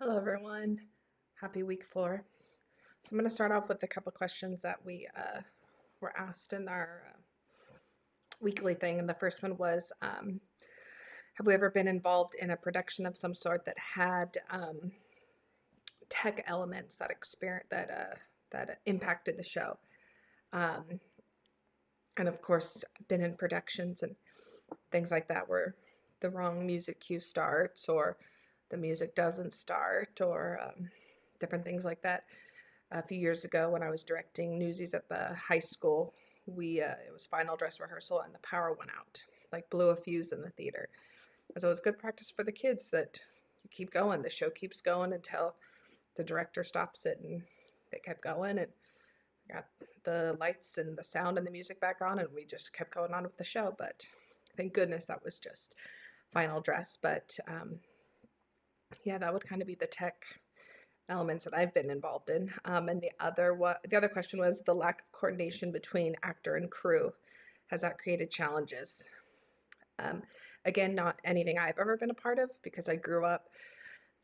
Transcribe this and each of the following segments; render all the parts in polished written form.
Hello, everyone. Happy week 4. So I'm going to start off with a couple questions that we were asked in our weekly thing. And the first one was, have we ever been involved in a production of some sort that had tech elements that impacted the show? Um, and of course, been in productions and things like that where the wrong music cue starts or the music doesn't start or different things like that. A few years ago when I was directing Newsies at the high school, it was final dress rehearsal and the power went out, like blew a fuse in the theater. So it was good practice for the kids that you keep going. The show keeps going until the director stops it, and they kept going and got the lights and the sound and the music back on, and we just kept going on with the show. But thank goodness that was just final dress. But yeah, that would kind of be the tech elements that I've been involved in. And the other question was the lack of coordination between actor and crew. Has that created challenges? Um, Again, not anything I've ever been a part of because I grew up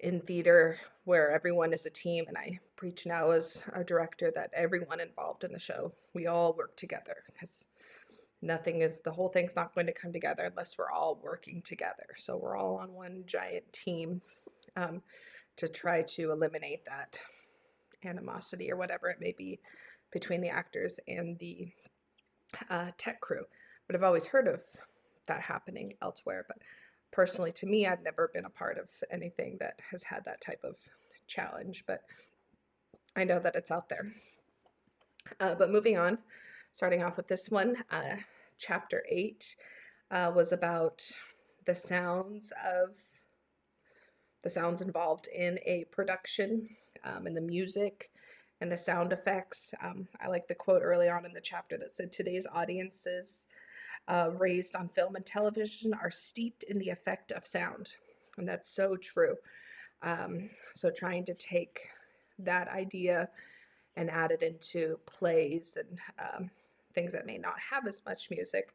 in theater where everyone is a team, and I preach now as a director that everyone involved in the show, we all work together because the whole thing's not going to come together unless we're all working together. So we're all on one giant team um, to try to eliminate that animosity or whatever it may be between the actors and the tech crew. But I've always heard of that happening elsewhere. But personally, to me, I've never been a part of anything that has had that type of challenge. But I know that it's out there. But moving on, starting off with this one, chapter 8 was about the sounds of the sounds involved in a production, and the music and the sound effects. I like the quote early on in the chapter that said, "Today's audiences raised on film and television are steeped in the effect of sound." And that's so true. So trying to take that idea and add it into plays and things that may not have as much music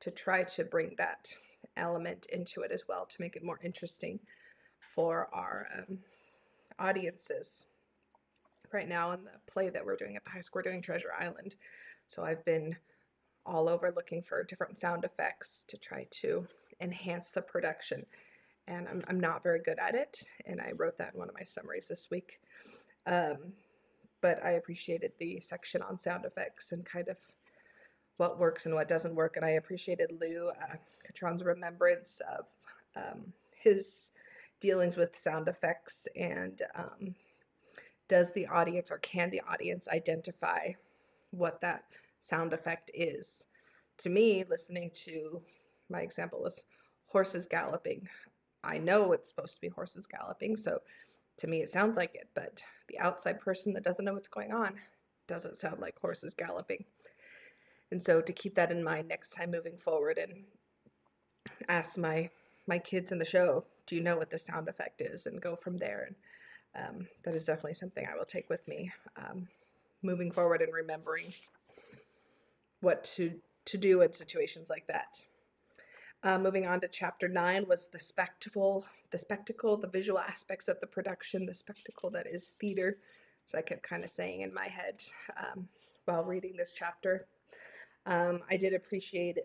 to try to bring that element into it as well to make it more interesting for our audiences. Right now, in the play that we're doing at the high school, we're doing Treasure Island. So I've been all over looking for different sound effects to try to enhance the production. And I'm not very good at it. And I wrote that in one of my summaries this week. But I appreciated the section on sound effects and kind of what works and what doesn't work. And I appreciated Lou Catron's remembrance of his dealings with sound effects and does the audience or can the audience identify what that sound effect is? To me, listening to my example is horses galloping. I know it's supposed to be horses galloping, so to me it sounds like it, but the outside person that doesn't know what's going on doesn't sound like horses galloping. And so to keep that in mind next time moving forward and ask my kids in the show, do you know what the sound effect is, and go from there. And that is definitely something I will take with me moving forward and remembering what to do in situations like that. Moving on to chapter 9 was the spectacle, the visual aspects of the production, the spectacle that is theater. So I kept kind of saying in my head while reading this chapter. I did appreciate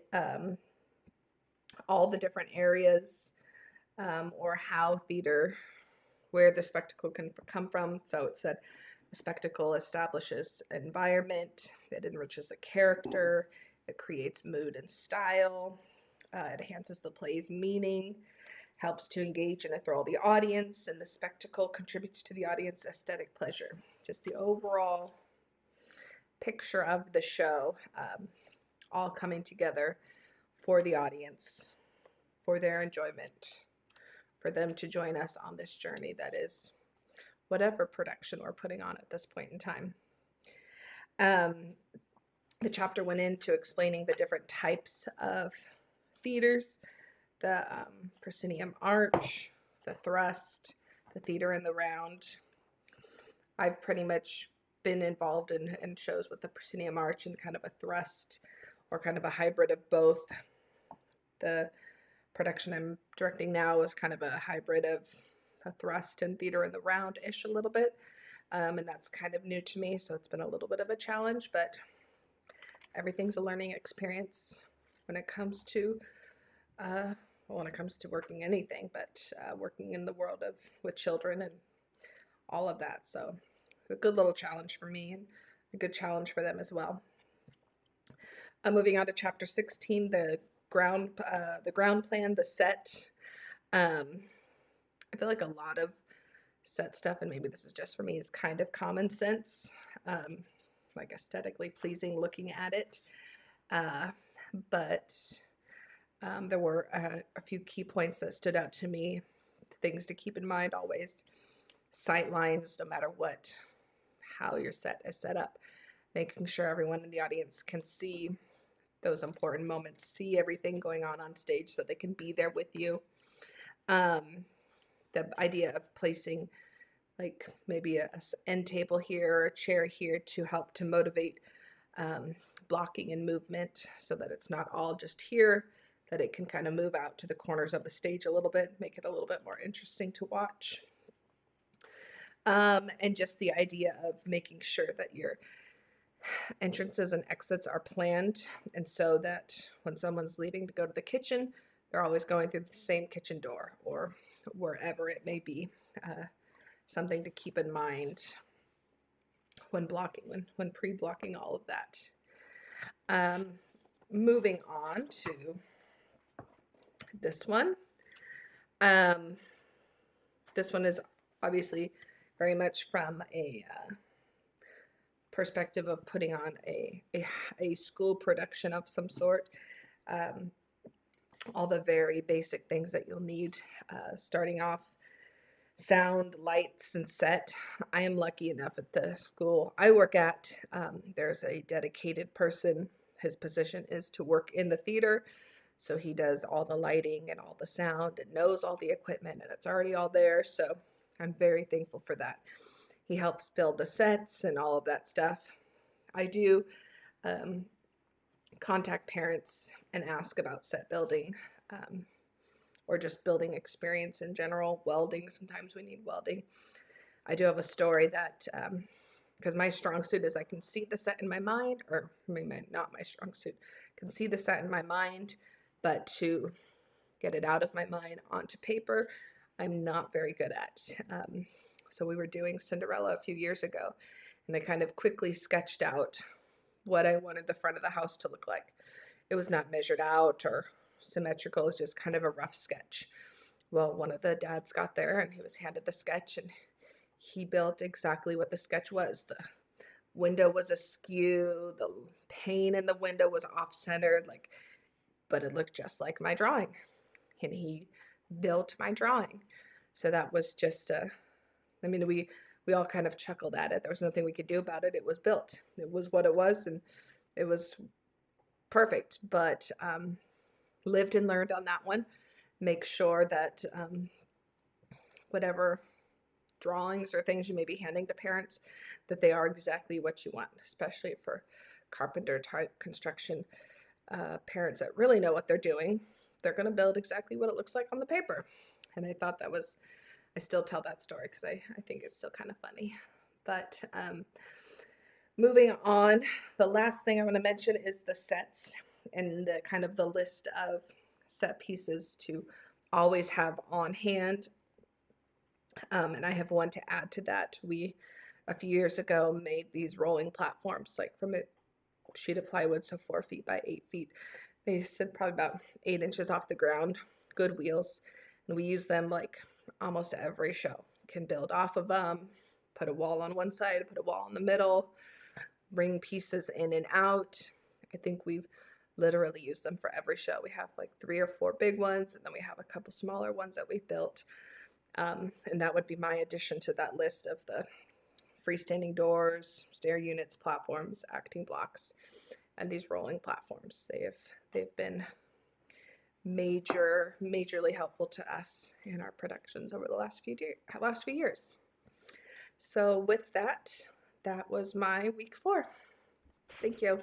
all the different areas or how theater, where the spectacle can come from. So it said the spectacle establishes environment, it enriches the character, it creates mood and style, it enhances the play's meaning, helps to engage and enthrall the audience, and the spectacle contributes to the audience aesthetic pleasure. Just the overall picture of the show, all coming together for the audience, for their enjoyment, for them to join us on this journey that is whatever production we're putting on at this point in time. The chapter went into explaining the different types of theaters, the proscenium arch, the thrust, the theater in the round. I've pretty much been involved in shows with the proscenium arch and kind of a thrust or kind of a hybrid of both. The production I'm directing now is kind of a hybrid of a thrust and theater in the round-ish a little bit. And that's kind of new to me, so it's been a little bit of a challenge, but everything's a learning experience when it comes to when it comes to working anything, but working in the world of with children and all of that. So a good little challenge for me and a good challenge for them as well. Moving on to chapter 16, the ground plan, the set. I feel like a lot of set stuff, and maybe this is just for me, is kind of common sense, like aesthetically pleasing looking at it. But there were a few key points that stood out to me, things to keep in mind always. Sight lines, no matter how your set is set up, making sure everyone in the audience can see those important moments, see everything going on stage so they can be there with you. The idea of placing like maybe a end table here or a chair here to help to motivate blocking and movement so that it's not all just here, that it can kind of move out to the corners of the stage a little bit, make it a little bit more interesting to watch. And just the idea of making sure that your entrances and exits are planned, and so that when someone's leaving to go to the kitchen, they're always going through the same kitchen door or wherever it may be. Something to keep in mind when pre-blocking all of that. Moving on to this one. This one is obviously very much from a perspective of putting on a school production of some sort. All the very basic things that you'll need, starting off sound, lights, and set. I am lucky enough at the school I work at, there's a dedicated person. His position is to work in the theater, so he does all the lighting and all the sound and knows all the equipment, and it's already all there, so I'm very thankful for that. He helps build the sets and all of that stuff. I do contact parents and ask about set building, or just building experience in general. Welding, sometimes we need welding. I do have a story that, because my strong suit is I can see the set in my mind, or maybe not my strong suit, can see the set in my mind, but to get it out of my mind onto paper, I'm not very good at. So we were doing Cinderella a few years ago, and I kind of quickly sketched out what I wanted the front of the house to look like. It was not measured out or symmetrical, it's just kind of a rough sketch. Well, one of the dads got there and he was handed the sketch, and he built exactly what the sketch was. The window was askew, the pane in the window was off-centered, but it looked just like my drawing. And he built my drawing. So that was just we all kind of chuckled at it. There was nothing we could do about it. It was built. It was what it was, and it was perfect. But lived and learned on that one. Make sure that whatever drawings or things you may be handing to parents, that they are exactly what you want, especially for carpenter type construction parents that really know what they're doing. They're going to build exactly what it looks like on the paper. And I thought I still tell that story because I think it's still kind of funny. But moving on, the last thing I want to mention is the sets and the kind of the list of set pieces to always have on hand. And I have one to add to that. We, a few years ago, made these rolling platforms, like from a sheet of plywood, so 4 feet by 8 feet. They sit probably about 8 inches off the ground, good wheels, and we use them like almost every show. Can build off of them, put a wall on one side, put a wall in the middle, bring pieces in and out. I think we've literally used them for every show. We have like 3 or 4 big ones, and then we have a couple smaller ones that we've built. And that would be my addition to that list of the freestanding doors, stair units, platforms, acting blocks, and these rolling platforms. They've been majorly helpful to us in our productions over the last few years. So with that, that was my week 4. Thank you.